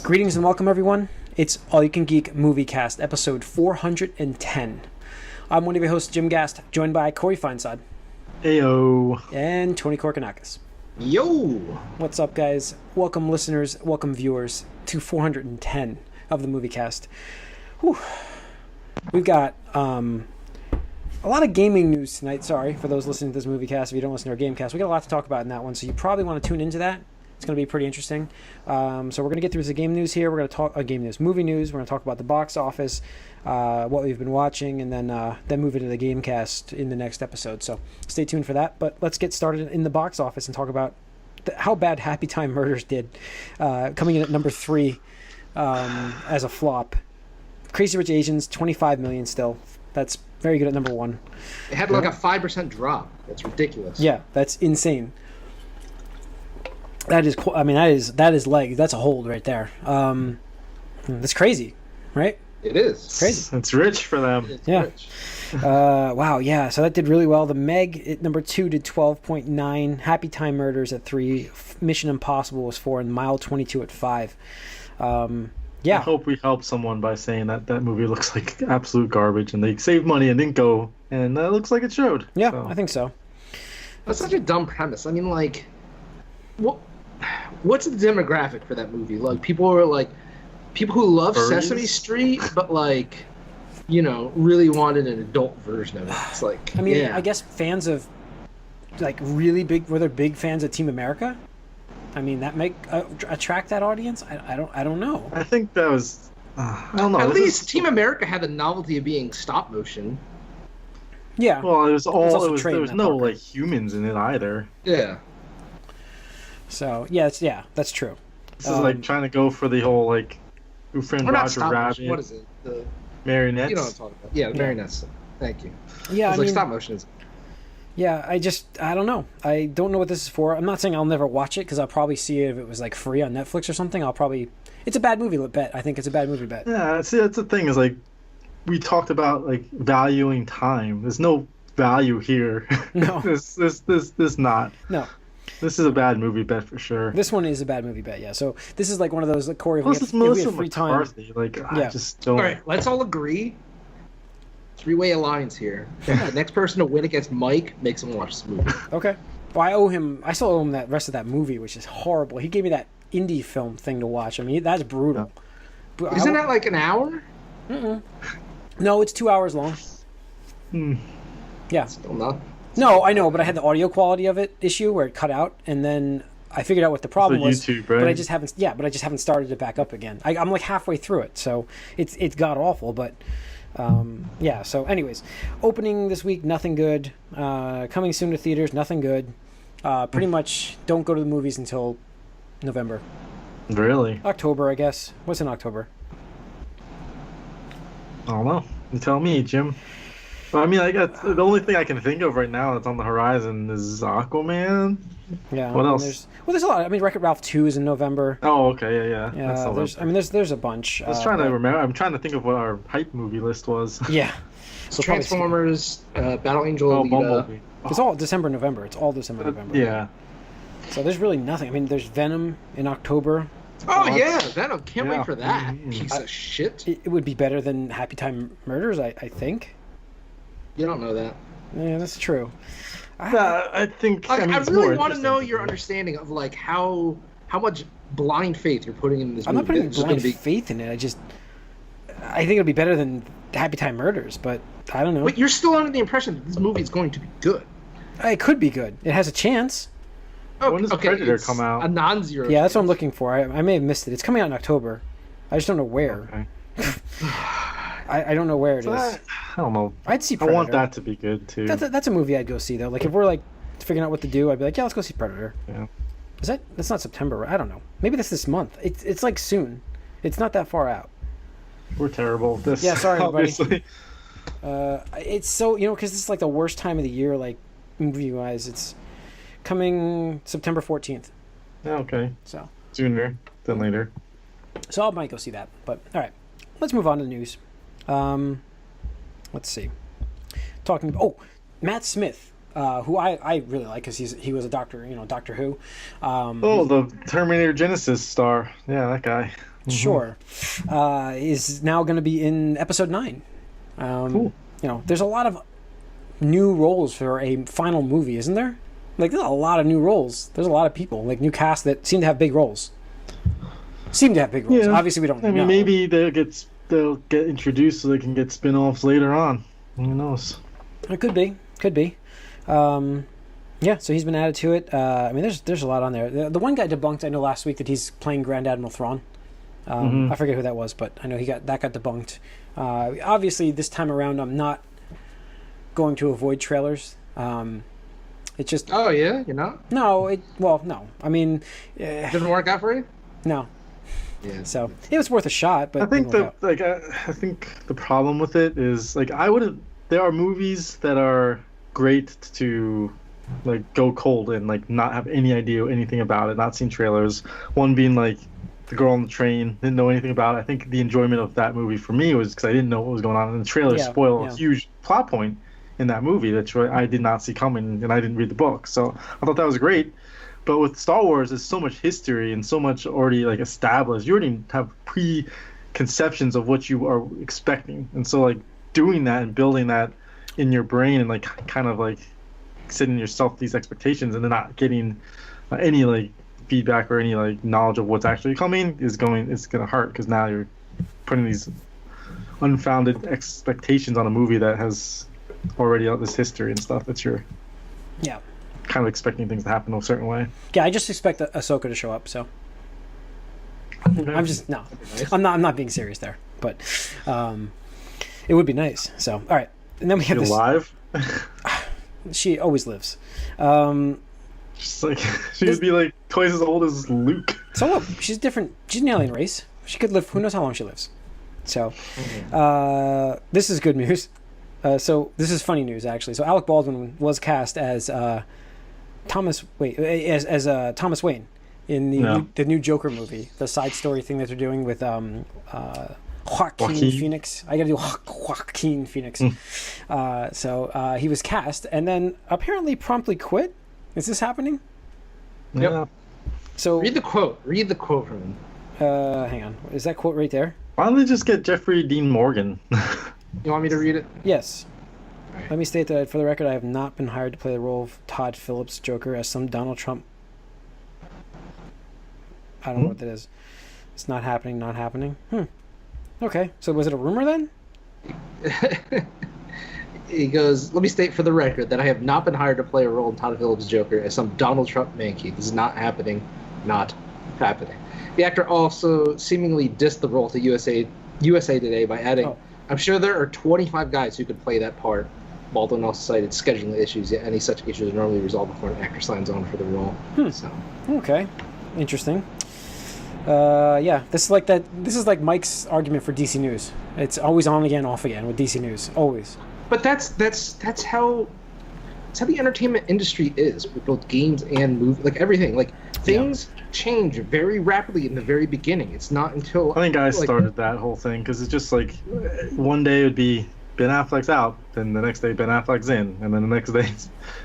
Greetings and welcome, everyone. It's All You Can Geek Moviecast, episode 410. I'm one of your hosts, Jim Gast, joined by Corey Feinsod. Heyo. And Tony Korkanakis. Yo! What's up, guys? Welcome, listeners, welcome, viewers, to 410 of the Moviecast. Whew. We've got a lot of gaming news tonight. Sorry for those listening to this Moviecast. If you don't listen to our Gamecast, we got a lot to talk about in that one, so you probably want to tune into that. It's going to be pretty interesting. So we're going to get through the game news here. We're going to talk game news, movie news. We're going to talk about the box office, what we've been watching, and then move into the Gamecast in the next episode. So stay tuned for that. But let's get started in the box office and talk about how bad Happy Time Murders did, coming in at number 3 as a flop. Crazy Rich Asians, 25 million still. That's very good at number 1. It had like a 5% drop. That's ridiculous. Yeah, that's insane. That is, I mean, that is leg. That's a hold right there. That's crazy, right? It is. It's crazy. It's rich for them. It's Yeah. rich. Wow, yeah. So that did really well. The Meg at number 2 did 12.9. Happy Time Murders at 3. Mission Impossible was 4, and Mile 22 at 5. Yeah. I hope we helped someone by saying that movie looks like absolute garbage, and they saved money and didn't go, and that looks like it showed. Yeah, so. I think so. That's such a dumb premise. I mean, like, what's the demographic for that movie? Like, people who love Furries? Sesame Street, but like, really wanted an adult version of it. It's like, I mean, yeah. I guess fans of, like, really big, were they big fans of Team America? I mean, that make attract that audience? I don't know. I think that was. I don't know. At least Team America had the novelty of being stop motion. Yeah. Well, it was also there was Trey no Parker. like humans in it either. Yeah. So that's true. This is like trying to go for the whole like Who Framed Or not Roger stop motion. Rabbit. What is it? The Marionettes. You know what I'm talking about? Yeah, the marionettes. Thank you. Yeah, It's like stop motion is. Yeah, I don't know. I don't know what this is for. I'm not saying I'll never watch it, because I'll probably see it if it was like free on Netflix or something. It's a bad movie bet. I think it's a bad movie bet. Yeah, see, that's the thing is like we talked about like valuing time. There's no value here. No. this not. No. This is a bad movie bet for sure. This one is a bad movie bet, yeah. So this is like one of those, like, Corey, Plus, if it's we Melissa have free time. McCarthy. Like, Yeah. I just don't. All right, let's all agree. 3-way alliance here. The next person to win against Mike makes him watch this movie. Okay. Well, I still owe him that rest of that movie, which is horrible. He gave me that indie film thing to watch. I mean, that's brutal. But Isn't that like an hour? No, it's 2 hours long. Yeah. Still not. No, I know, but I had the audio quality of it issue where it cut out, and then I figured out what the problem was. YouTube, right? But I just haven't started it back up again. I'm like halfway through it, so it's god awful. But yeah. So, anyways, opening this week, nothing good. Coming soon to theaters, nothing good. Pretty much don't go to the movies until November, Really? October, I guess. What's in October? I don't know. You tell me, Jim. But, I mean, I got the only thing I can think of right now that's on the horizon is Aquaman. Yeah. What I mean, else? There's a lot. I mean, Wreck-It Ralph 2 is in November. Oh, okay, yeah. That's Yeah. November. There's a bunch. I was trying to remember. I'm trying to think of what our hype movie list was. Yeah. So probably Transformers, Battle Angel, Oh, Alita. Bumblebee. It's all December, November. It's all December, November. Yeah. So there's really nothing. I mean, there's Venom in October. Oh yeah, Venom! Can't Yeah. wait for that Mhm. piece of shit. It would be better than Happy Time Murders, I think. You don't know that. Yeah, that's true. I think. Like, I, mean, I it's really more want to know interesting. your understanding of like how much blind faith you're putting in this I'm movie. not putting It's just blind gonna be- faith in it. I think it'll be better than Happy Time Murders, but I don't know. But you're still under the impression that this movie is going to be good. It could be good. It has a chance. When does Predator it's come out? A non-zero. Yeah, that's what I'm chance. looking for. I may have missed it. It's coming out in October. I just don't know where. Okay. I don't know where it So is. I don't know. I'd see I Predator. want that to be good too. That's a movie I'd go see, though. Like, if we're like figuring out what to do, I'd be like, yeah, let's go see Predator. Yeah. That's not September, right? I don't know. Maybe that's this month. It's like soon. It's not that far out. We're terrible at this. Yeah, sorry, everybody. Obviously. It's so, because this is like the worst time of the year, like, movie-wise. It's coming September 14th. Yeah, okay. So Sooner than later. I might go see that. But, all right. Let's move on to the news. Let's see. Matt Smith, who I really like because he was a doctor, Doctor Who. The Terminator Genesis star. Yeah, that guy. Sure. Is now going to be in episode 9. Cool. You know, there's a lot of new roles for a final movie, isn't there? Like, there's a lot of new roles. There's a lot of people, like new cast that seem to have big roles. Yeah. Obviously, we don't know. I mean, maybe they'll get introduced so they can get spin-offs later on. Who knows? It could be. Yeah, so he's been added to it. I mean, there's a lot on there. The one guy debunked, I know last week, that he's playing Grand Admiral Thrawn. I forget who that was, but I know that got debunked. Obviously, this time around, I'm not going to avoid trailers. It's just... Oh, yeah? You're not? No, no. I mean... Didn't work out for you? No. Yeah. So, it was worth a shot, but... I think I think the problem with it is, like, there are movies that are great to, like, go cold and, like, not have any idea anything about it, not seen trailers. One being, like, The Girl on the Train, didn't know anything about it. I think the enjoyment of that movie for me was because I didn't know what was going on, and the trailer spoiled a huge plot point in that movie that I did not see coming, and I didn't read the book. So I thought that was great. But with Star Wars, there's so much history and so much already, like, established. You already have preconceptions of what you are expecting, and so, like, doing that and building that in your brain and, like, kind of, like, setting yourself these expectations and then not getting any, like, feedback or any, like, knowledge of what's actually coming it's gonna hurt, because now you're putting these unfounded expectations on a movie that has already all this history and stuff that you're kind of expecting things to happen a certain way. Yeah, I just expect Ahsoka to show up, so... I'm just... No. Nice. I'm not being serious there, but it would be nice. So, all right. And then we have She's alive? She always lives. Just like, she would be, like, twice as old as Luke. So look, she's different. She's an alien race. She could live... Who knows how long she lives. So, this is good news. So this is funny news, actually. So Alec Baldwin was cast as Thomas Wayne in the new Joker movie, the side story thing that they're doing with Joaquin Phoenix. I gotta do Joaquin Phoenix. So he was cast and then apparently promptly quit. Is this happening? Yeah. So read the quote from him. Hang on. Is that quote right there? Why don't they just get Jeffrey Dean Morgan? You want me to read it? Yes. Right. Let me state that, for the record, I have not been hired to play the role of Todd Phillips' Joker as some Donald Trump. I don't know what that is. It's not happening. Okay. So was it a rumor then? He goes, let me state for the record that I have not been hired to play a role in Todd Phillips' Joker as some Donald Trump Mankey. This is not happening. Not happening. The actor also seemingly dissed the role to USA Today by adding, I'm sure there are 25 guys who could play that part. Baldwin also cited scheduling issues, yet any such issues are normally resolved before an actor signs on for the role. So. Okay. Interesting. Yeah, this is like Mike's argument for DC News. It's always on again, off again with DC News. Always. But that's how the entertainment industry is with both games and movies, like everything. Like things change very rapidly in the very beginning. It's not until I think I started that whole thing because it's just like one day it would be Ben Affleck's out, then the next day Ben Affleck's in, and then the next day.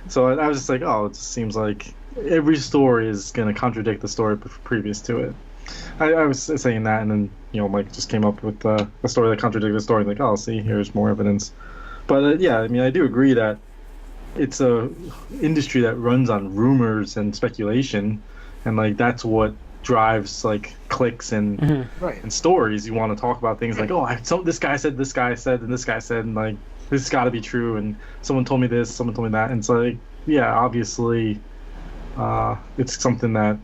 So I was just like, oh, it just seems like every story is going to contradict the story previous to it. I was saying that, and then Mike just came up with a story that contradicted the story. Like, oh, see, here's more evidence. But yeah, I mean, I do agree that it's a industry that runs on rumors and speculation, and like that's what drives like clicks and and stories. You want to talk about things like, this guy said, and this guy said, and like this has got to be true, and someone told me this, someone told me that, and so like, yeah, obviously, it's something that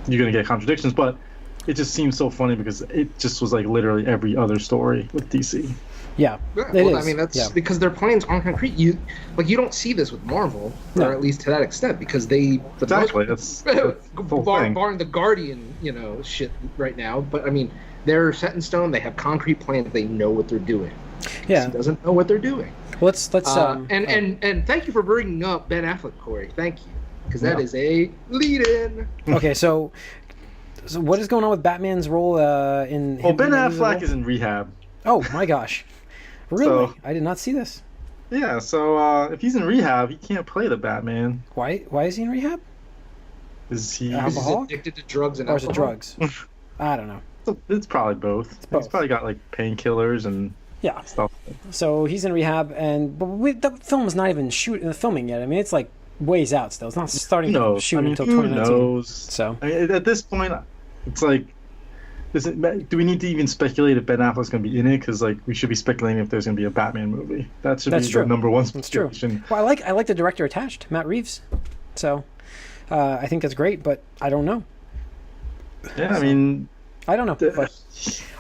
you're gonna get contradictions, but it just seems so funny because it just was like literally every other story with DC. Yeah, well, I mean that's because their plans aren't concrete. You don't see this with Marvel, or at least to that extent, because they exactly that's barring the Guardian, shit right now. But I mean, they're set in stone. They have concrete plans. They know what they're doing. Yeah, DC doesn't know what they're doing. Let's and thank you for bringing up Ben Affleck, Corey. Thank you, because that is a lead-in. Okay, so what is going on with Batman's role in? Well, Ben Affleck is in rehab. Oh my gosh. Really? So, I did not see this. Yeah, so if he's in rehab, he can't play the Batman. Why is he in rehab? Is he alcoholic? Addicted to drugs and alcohol? Or is it drugs? I don't know. It's probably both. It's He's both. probably got like painkillers and Yeah. stuff. So he's in rehab, the film is not even filming yet. I mean, it's like ways out still. It's not starting Who to knows? shoot I mean, until who 2019. knows? So I mean, at this point, it's like, do we need to even speculate if Ben Affleck's going to be in it? Because like we should be speculating if there's going to be a Batman movie. That should That's be true. the number one That's true. speculation. Well, I like the director attached, Matt Reeves. So I think that's great, but I don't know. Yeah, I mean, I don't know. But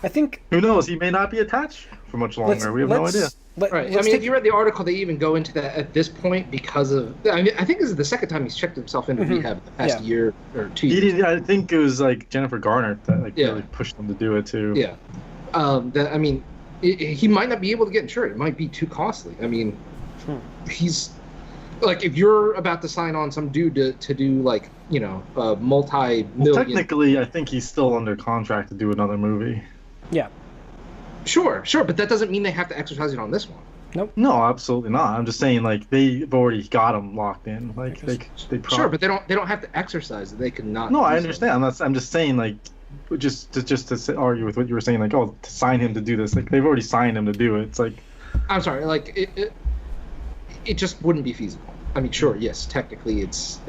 I think who knows? He may not be attached for much longer. We have no idea. Right. I mean, if you read the article, they even go into that at this point because of. I mean, I think this is the second time he's checked himself into rehab in the past year or 2 years. He did, I think it was like Jennifer Garner that really pushed him to do it too. Yeah. I mean, he might not be able to get insured. It might be too costly. I mean, he's like, if you're about to sign on some dude to do like, multi-million. Well, technically, I think he's still under contract to do another movie. Yeah. Sure, but that doesn't mean they have to exercise it on this one. Nope. No, absolutely not. I'm just saying, like, they've already got him locked in. Like, they Sure, but they don't have to exercise it. They can not. No, I understand. I'm just saying, like, just to argue with what you were saying, like, to sign him to do this. Like, they've already signed him to do it. It's like, I'm sorry, like it just wouldn't be feasible. I mean, sure, yes, technically it's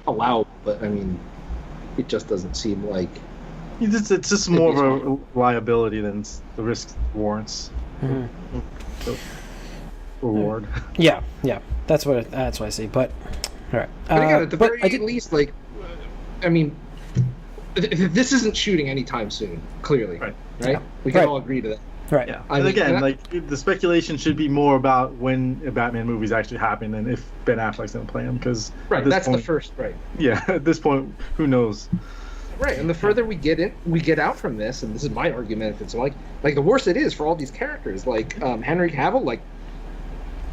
allowed, but I mean, it just doesn't seem like. it's just more of a liability than the risk warrants. Mm-hmm. The reward. Yeah. That's what I see. But all right. But again, at the very least, like, I mean, this isn't shooting anytime soon. Clearly, right? Yeah. We can all agree to that. Right. Yeah. And again, like, the speculation should be more about when a Batman movie is actually happening than if Ben Affleck's going to play him. Because that's the first. Right. Yeah. At this point, who knows? Right, and the further we get out from this, and this is my argument, if it's like the worse it is for all these characters, like Henry Cavill, like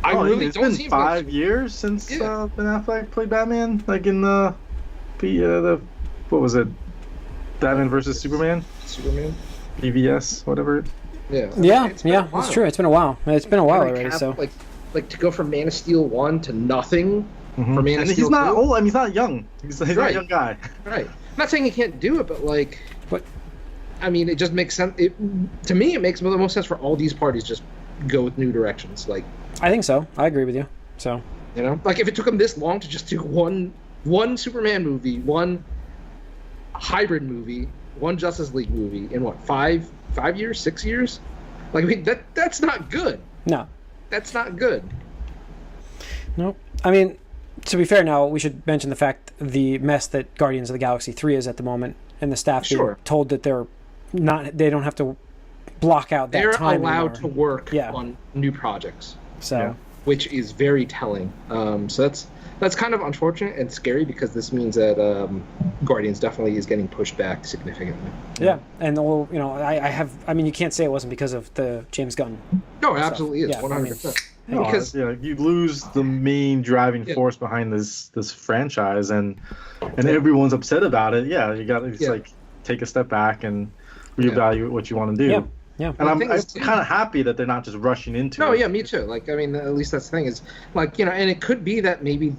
I really it's don't been see 5 years since Ben Affleck played Batman, like in the what was it, Batman versus Superman, BVS, whatever. Yeah, it's true. It's been a while. It's been a while Henry already. Cavill, So like to go from Man of Steel 1 to nothing. Mm-hmm. For Man of Steel he's not 2? old. I mean, he's not young. He's not a young guy. Right. I'm not saying he can't do it, but like, I mean, it just makes sense. To me, it makes the most sense for all these parties just go with new directions. Like, I think so. I agree with you. So, like if it took them this long to just do one Superman movie, one hybrid movie, one Justice League movie in what 5 years, 6 years? Like, I mean, that's not good. No, that's not good. Nope. I mean, to be fair, now we should mention the fact the mess that Guardians of the Galaxy 3 is at the moment, and the staff being told that they don't have to block out that time. They're allowed anymore. to work on new projects. So, which is very telling. So that's kind of unfortunate and scary because this means that Guardians definitely is getting pushed back significantly. Yeah, and I mean, you can't say it wasn't because of the James Gunn. No, it absolutely is, 100%. Because you lose the main driving force behind this franchise, and everyone's upset about it. Yeah, you got to like take a step back and reevaluate what you want to do. Yeah. And I'm kind of happy that they're not just rushing into it. No, yeah, me too. Like, I mean, at least that's the thing is, like, and it could be that maybe,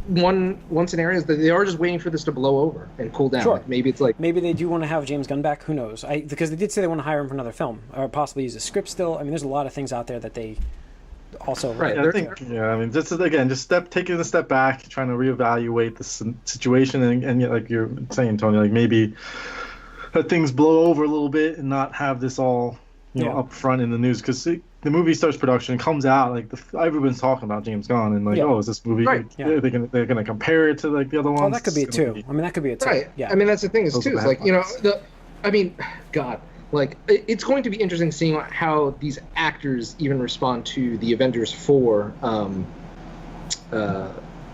one scenario is that they are just waiting for this to blow over and cool down. Sure. Like, maybe it's like maybe they do want to have James Gunn back. Who knows? Because they did say they want to hire him for another film or possibly use a script still. I mean, there's a lot of things out there that they also right. I think I mean, just taking a step back, trying to reevaluate the situation, and like you're saying, Tony, like maybe let things blow over a little bit and not have this all up front in the news, because the movie starts production, comes out, like everyone's talking about James Gunn and like, is this movie? Right. They're gonna compare it to like the other ones. Well, that could be it too. I mean, that could be it too. Right. Yeah. I mean, that's the thing is too. It's like I mean, God, like it's going to be interesting seeing how these actors even respond to the Avengers 4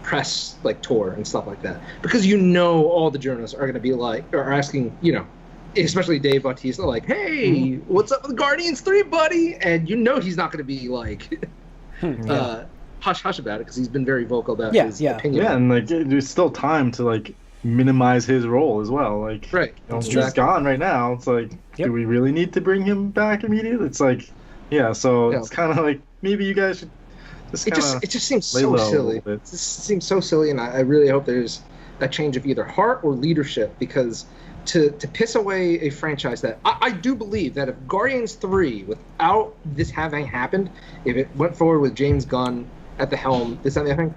press like tour and stuff like that, because all the journalists are going to be like, or asking, especially Dave Bautista, like, hey, what's up with Guardians 3, buddy? And he's not going to be like hush hush about it, because he's been very vocal about his opinion. Yeah, and like there's still time to like minimize his role as well. Like, right, he's gone right now. It's like, do we really need to bring him back immediately? It's like, it's kind of like maybe you guys should just it just seems so silly. It just seems so silly, and I really hope there's a change of either heart or leadership, because to piss away a franchise that I do believe that if Guardians 3, without this having happened, if it went forward with James Gunn at the helm, this and the other thing,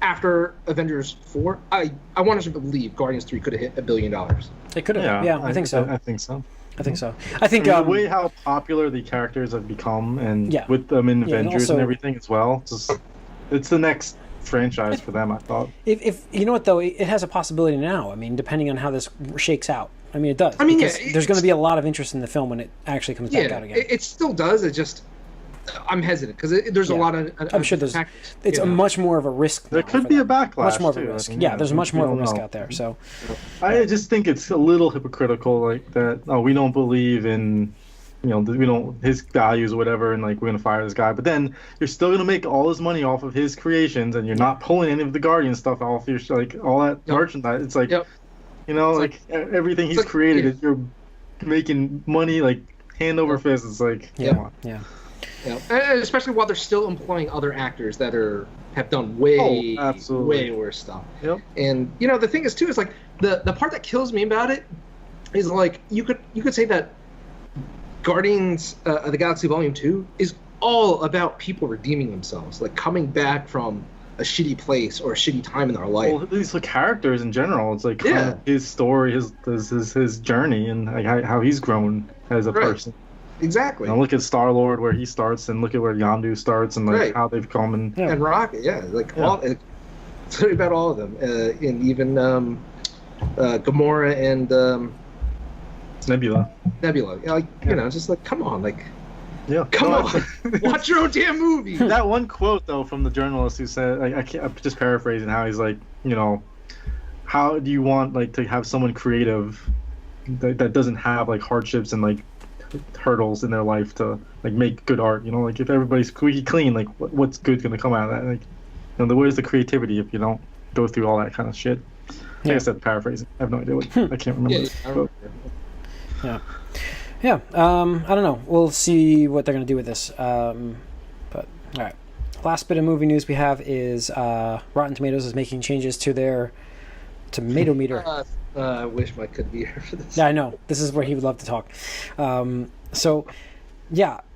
after Avengers 4, I want to believe Guardians 3 could have hit $1 billion. It could have. Yeah, I think so. I think so. I think so. I think the way how popular the characters have become, and with them in Avengers and everything as well, it's the next franchise for them, I thought. If you know what though, it has a possibility now. I mean, depending on how this shakes out. I mean, it does. I mean, there's going to be a lot of interest in the film when it actually comes back out again. It still does. It just, I'm hesitant because there's a lot of. I'm sure there's. It's a much more of a risk. There could be a backlash. Much more of a risk. There's much more of a risk out there. So, I just think it's a little hypocritical, like that. Oh, we don't believe in. We don't his values or whatever, and like we're gonna fire this guy. But then you're still gonna make all his money off of his creations, and you're not pulling any of the Guardian stuff off your like all that merchandise. It's like, everything he's created, you're making money like hand over fist. It's like, come on. Yeah. And especially while they're still employing other actors that have done way worse stuff. Yep. And the thing is too is like the part that kills me about it is like you could say that Guardians of the Galaxy Volume 2 is all about people redeeming themselves, like coming back from a shitty place or a shitty time in their life. Well, these characters in general, it's like kind of his story, his journey, and like how he's grown as a person. Exactly. Look at Star-Lord where he starts, and look at where Yondu starts, and like how they've come and Rocket, all. It's about all of them, and even Gamora and. Nebula. Just like, come on, like, come on, watch your own damn movie. That one quote though from the journalist who said, I'm just paraphrasing how he's like, how do you want like to have someone creative that doesn't have like hardships and like hurdles in their life to like make good art? Like if everybody's squeaky clean, like what's good gonna come out of that? Like, where's the creativity if you don't go through all that kind of shit? Like I said, paraphrasing. I have no idea I can't remember. Yeah. I don't know. We'll see what they're going to do with this. But all right. Last bit of movie news we have is Rotten Tomatoes is making changes to their tomato meter. I wish Mike could be here for this. Yeah, I know. This is where he would love to talk.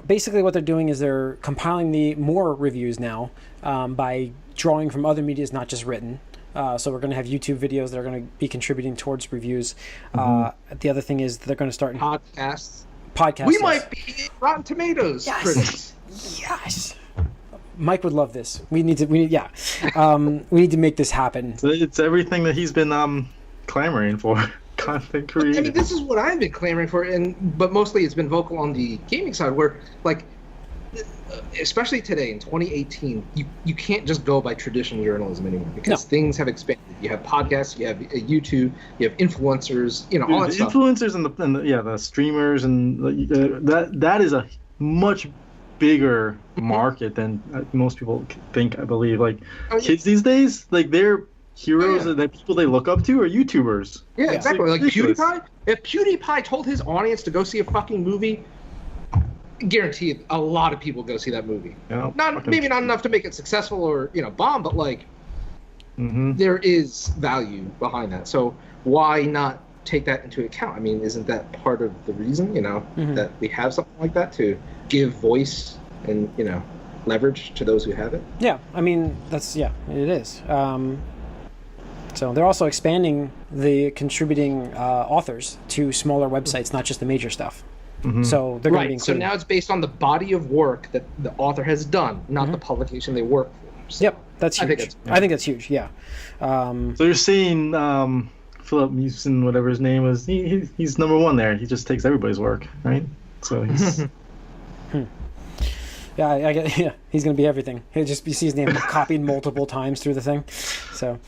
Basically what they're doing is they're compiling more reviews now by drawing from other medias, not just written. So we're going to have YouTube videos that are going to be contributing towards reviews. The other thing is they're going to start podcasts. We might be Rotten Tomatoes critics. Yes. Mike would love this. We need to make this happen. It's everything that he's been clamoring for. Content creation. I mean, this is what I've been clamoring for, but mostly it's been vocal on the gaming side, where like. Especially today in 2018, you can't just go by traditional journalism anymore because things have expanded. You have podcasts, you have YouTube, you have influencers, all that stuff. Influencers and the streamers and that is a much bigger market than most people think. I believe kids these days, like their heroes that people they look up to are YouTubers. Yeah, exactly. Like PewDiePie. If PewDiePie told his audience to go see a fucking movie. Guaranteed a lot of people go see that movie. Maybe not enough to make it successful or bomb, but like there is value behind that. So why not take that into account? I mean, isn't that part of the reason that we have something like that to give voice and leverage to those who have it? Yeah, I mean it is. So they're also expanding the contributing authors to smaller websites, not just the major stuff. So they're going to be included. So now it's based on the body of work that the author has done, not the publication they work for. So yep, that's huge. I think that's huge. Yeah. So you're seeing Philip Mewson, whatever his name is. He's number one there. He just takes everybody's work, right? So he's. Yeah, I get. Yeah, he's going to be everything. He'll just you see his name copied multiple times through the thing. So,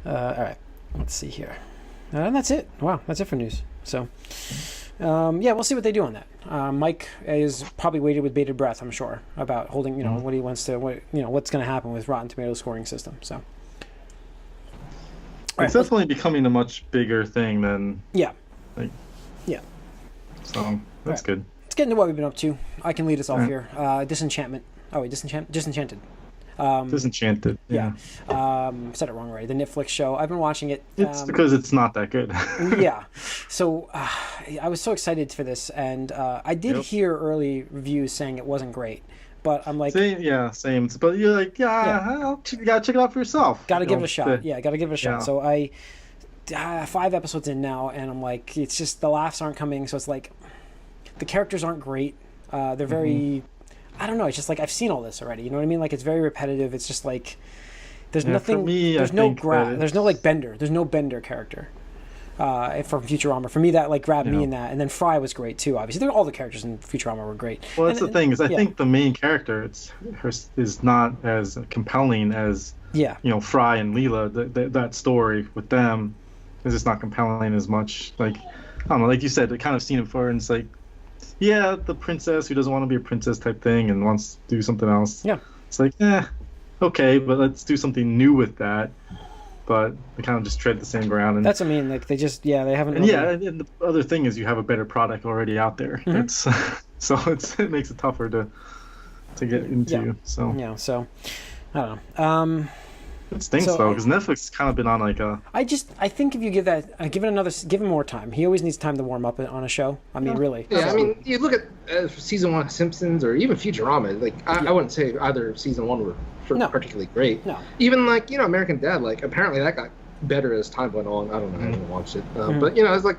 all right, let's see here, and that's it. Wow, that's it for news. So. We'll see what they do on that. Mike is probably waiting with bated breath, I'm sure, about holding, what he wants to, what's going to happen with Rotten Tomatoes scoring system. So, it's definitely becoming a much bigger thing than. Yeah. So that's good. Let's get into what we've been up to. I can lead us off here. Disenchantment. Oh wait, Disenchanted. Disenchanted. Yeah. Said it wrong already. The Netflix show. I've been watching it. It's because it's not that good. Yeah. So I was so excited for this, and I did hear early reviews saying it wasn't great, but I'm like, same. But you're like, you gotta check it out for yourself. Gotta give it a shot. Gotta give it a shot. Yeah. So I 5 episodes in now, and I'm like, it's just the laughs aren't coming. So it's like the characters aren't great. They're very, I don't know. It's just like I've seen all this already. You know what I mean? Like it's very repetitive. It's just like there's nothing. For me, there's I no think There's no like Bender. There's no Bender character. From Futurama, for me that like grabbed me in that, and then Fry was great too. Obviously, all the characters in Futurama were great. Well, that's the thing is, I think the main character is not as compelling as Fry and Leela. That story with them is just not compelling as much. Like I don't know, like you said, I kind of seen it before, and it's like, the princess who doesn't want to be a princess type thing and wants to do something else. Yeah, it's like okay, but let's do something new with that. But they kind of just tread the same ground. And that's what I mean. Like they just they haven't. And and the other thing is you have a better product already out there. It's so it makes it tougher to get into. So I don't know. It stinks though, because Netflix has kind of been on like a. I think if you give him more time. He always needs time to warm up on a show. I mean, really. Yeah, I mean, you look at season 1 of Simpsons or even Futurama. Like I wouldn't say either season 1 were particularly great. No. Even like American Dad. Like apparently that got better as time went on. I don't know. I haven't watched it, but it's like.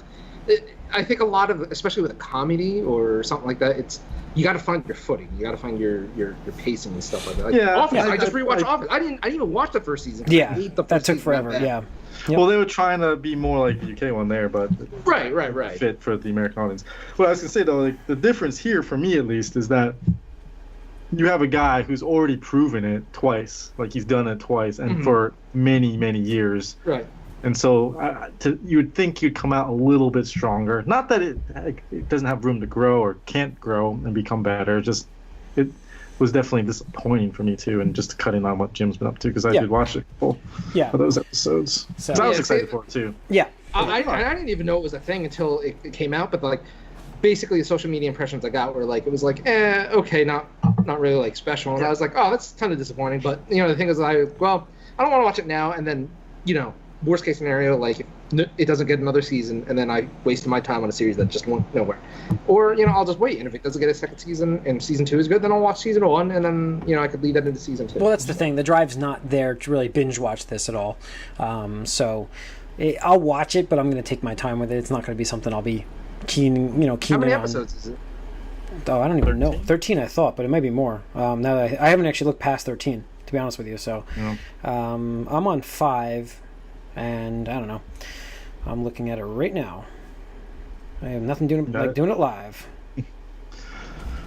I think a lot of, especially with a comedy or something like that, it's you got to find your footing. You got to find your pacing and stuff like that. Like, Office. I just rewatched Office. I didn't even watch the first season. Yeah, that took forever. Yeah. Yep. Well, they were trying to be more like the UK one there, but right fit for the American audience. Well, I was gonna say though, like the difference here for me at least is that you have a guy who's already proven it twice, like he's done it twice, and for many years. Right. And so you would think you'd come out a little bit stronger. Not that it doesn't have room to grow or can't grow and become better. Just it was definitely disappointing for me too, and just cutting on what Jim's been up to because I did watch it for those episodes. So I was excited for it too. Yeah, I didn't even know it was a thing until it came out. But like, basically the social media impressions I got were like it was like okay, not really like special. And I was like, oh, that's kind of disappointing. But the thing is, I don't want to watch it now, and then worst case scenario, like if it doesn't get another season, and then I wasted my time on a series that just went nowhere. Or I'll just wait, and if it doesn't get a second season and season 2 is good, then I'll watch season 1, and then I could lead that into season 2. Well, that's the thing. The drive's not there to really binge watch this at all. So I'll watch it, but I'm going to take my time with it. It's not going to be something I'll be keen. How many episodes is it? Oh, I don't even know. 13, I thought, but it might be more. Now that I haven't actually looked past 13, to be honest with you. So I'm on 5. And I don't know. I'm looking at it right now. I have nothing doing it live.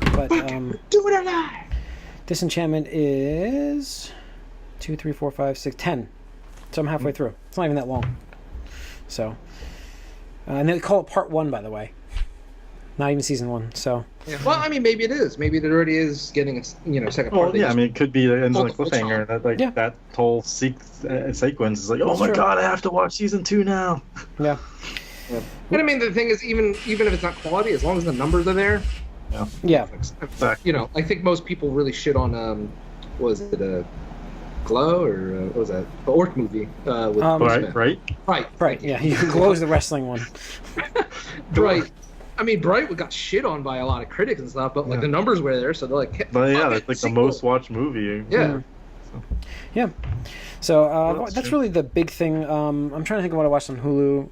But doing it live. Disenchantment is 2, 3, 4, 5, 6, 10. So I'm halfway through. It's not even that long. So, and they call it part 1, by the way. Not even season 1. So. Yeah. Well, I mean, maybe it is. Maybe it already is getting a second part. Well, I mean, it could be the end of the cliffhanger. That whole sequence is like, oh my god, I have to watch season 2 now. Yeah. And I mean, the thing is, even if it's not quality, as long as the numbers are there. Yeah. Exactly. I think most people really shit on was it a Glow or what was that? The Orc movie with Right. Yeah, Glow's the wrestling one. Right. I mean, Bright got shit on by a lot of critics and stuff, but like the numbers were there, so they're like. But it's like the most watched movie. Yeah. Yeah. So that's really the big thing. I'm trying to think of what I watched on Hulu.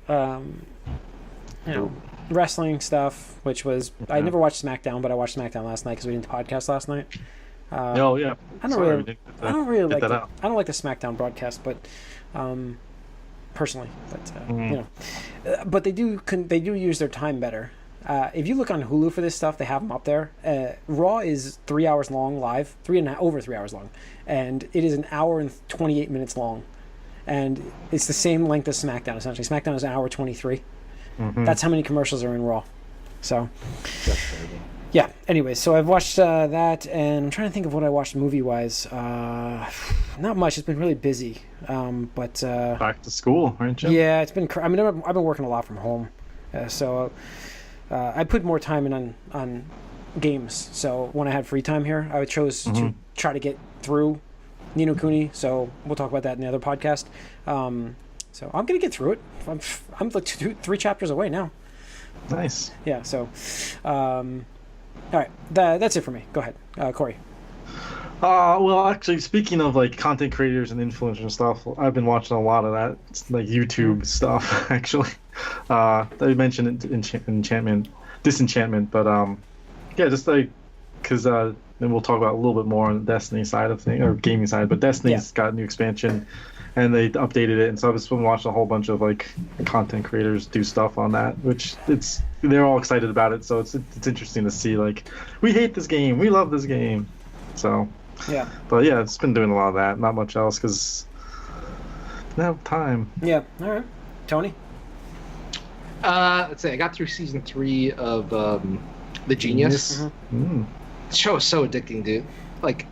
Wrestling stuff, which was I never watched SmackDown, but I watched SmackDown last night because we did the podcast last night. I don't really like I don't like the SmackDown broadcast, but personally, but but they do use their time better. If you look on Hulu for this stuff, they have them up there. Raw is 3 hours long live, over 3 hours long, and it is an hour and 28 minutes long, and it's the same length as SmackDown. Essentially, SmackDown is an hour 23. That's how many commercials are in Raw. So, yeah. Anyways, so I've watched that, and I'm trying to think of what I watched movie-wise. Not much. It's been really busy. But back to school, aren't you? Yeah, it's been. I've been working a lot from home, so I put more time in on games. So when I had free time here, I chose to try to get through Ni no Kuni, so we'll talk about that in the other podcast. So I'm gonna get through it. I'm like 3 chapters away now. Nice. Yeah. So, all right, that's it for me. Go ahead, Corey. Well, actually, speaking of like content creators and influencers and stuff, I've been watching a lot of that, like YouTube stuff. Actually, they mentioned Disenchantment, but yeah, just like because then we'll talk about a little bit more on the Destiny side of things or gaming side. But Destiny's got a new expansion, and they updated it, and so I've just been watching a whole bunch of like content creators do stuff on that, which they're all excited about it. So it's interesting to see like we hate this game, we love this game, so. Yeah. But yeah, it's been doing a lot of that. Not much else because I don't have time. Yeah. All right. Tony? Let's say I got through season 3 of The Genius. Mm. The show is so addicting, dude. Like,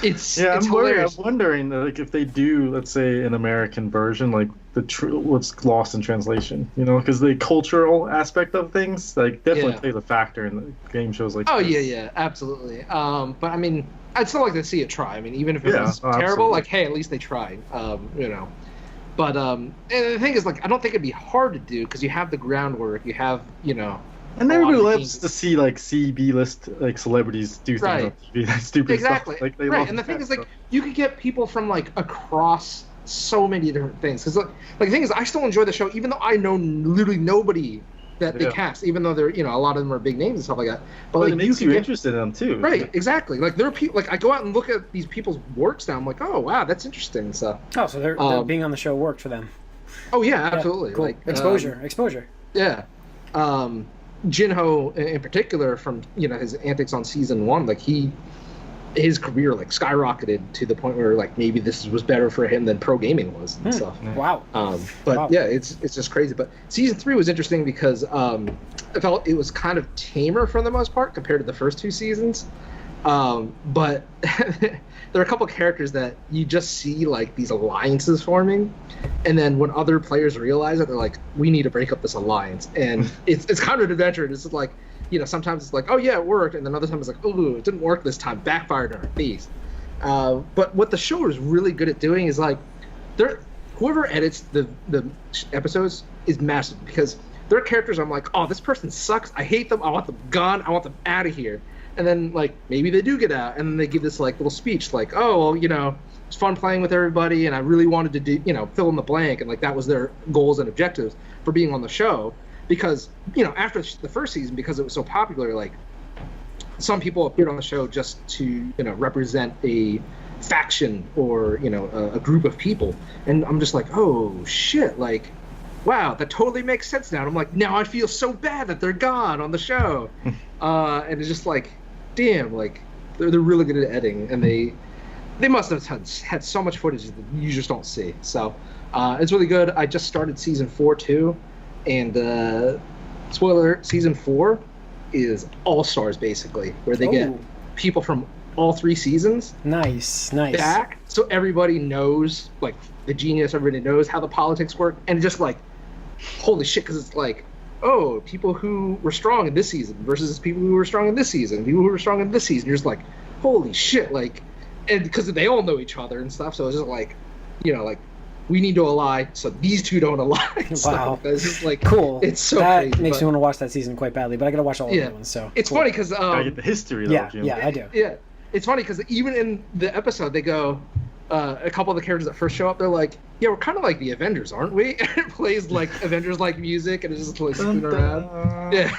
it's I'm wondering like if they do, let's say, an American version, like what's lost in translation, because the cultural aspect of things like definitely plays a factor in the game shows like. Oh this. yeah, absolutely. But I mean, I'd still like to see it try. I mean, even if it was terrible, absolutely. like, hey, at least they tried. But and the thing is, like, I don't think it'd be hard to do because you have the groundwork, you have, And everybody loves to see like CB list like celebrities do things on TV, like stupid exactly. stuff. Like, they right, love and the thing is, stuff. like, you could get people from like across so many different things. Because like the thing is, I still enjoy the show, even though I know literally nobody that they cast, even though they're a lot of them are big names and stuff like that. But like, it makes you interested in them too. Right, exactly. Like there are people, like I go out and look at these people's works now. I'm like, oh wow, that's interesting and stuff. Oh, so they're being on the show worked for them. Oh yeah, absolutely. Cool. Like exposure. Yeah. Jinho in particular, from his antics on season 1, like his career like skyrocketed to the point where like maybe this was better for him than pro gaming was and stuff. Wow. Yeah, it's just crazy. But season 3 was interesting because I felt it was kind of tamer for the most part compared to the first 2 seasons. But there are a couple characters that you just see like these alliances forming, and then when other players realize it, they're like, we need to break up this alliance. And it's kind of an adventure. It's like, sometimes it's like, oh yeah, it worked, and then other times it's like, oh, it didn't work this time, backfired on our face. But what the show is really good at doing is like, whoever edits the episodes is massive, because there are characters I'm like, oh, this person sucks, I hate them, I want them gone, I want them out of here. And then like maybe they do get out, and then they give this like little speech like, oh well, it's fun playing with everybody, and I really wanted to do, fill in the blank, and like that was their goals and objectives for being on the show. Because after the first season, because it was so popular, like some people appeared on the show just to represent a faction or a group of people, and I'm just like, oh shit, like wow, that totally makes sense now. And I'm like, now I feel so bad that they're gone on the show. And it's just like, damn, like they're really good at editing, and they must have had so much footage that you just don't see. So it's really good. I just started season 4 too, and spoiler alert, season 4 is all stars basically, where they get people from all 3 seasons nice back, so everybody knows, like the Genius, everybody knows how the politics work, and just like, holy shit, because it's like, oh, people who were strong in this season versus people who were strong in this season, people who were strong in this season. You're just like, holy shit, like, and because they all know each other and stuff, so it's just like, like, we need to ally, so these two don't ally. Wow, it's just like, cool. It's so that crazy, makes me want to watch that season quite badly, but I gotta watch all the other ones. So it's cool. funny because I get the history though. Yeah, I do. Yeah, it's funny because even in the episode they go, a couple of the characters that first show up, they're like, yeah, we're kind of like the Avengers, aren't we? And it plays like Avengers like music, and it's just like spinning around. Yeah.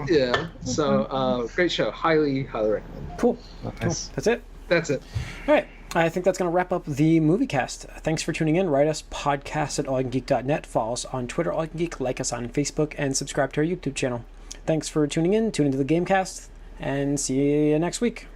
Yeah. So great show. Highly recommend. Cool. Nice. That's it. That's it. All right. I think that's going to wrap up the Moviecast. Thanks for tuning in. Write us podcast at allycangeek.net. Follow us on Twitter, AllYouCanGeek. Like us on Facebook, and subscribe to our YouTube channel. Thanks for tuning in. Tune into the Gamecast, and see you next week.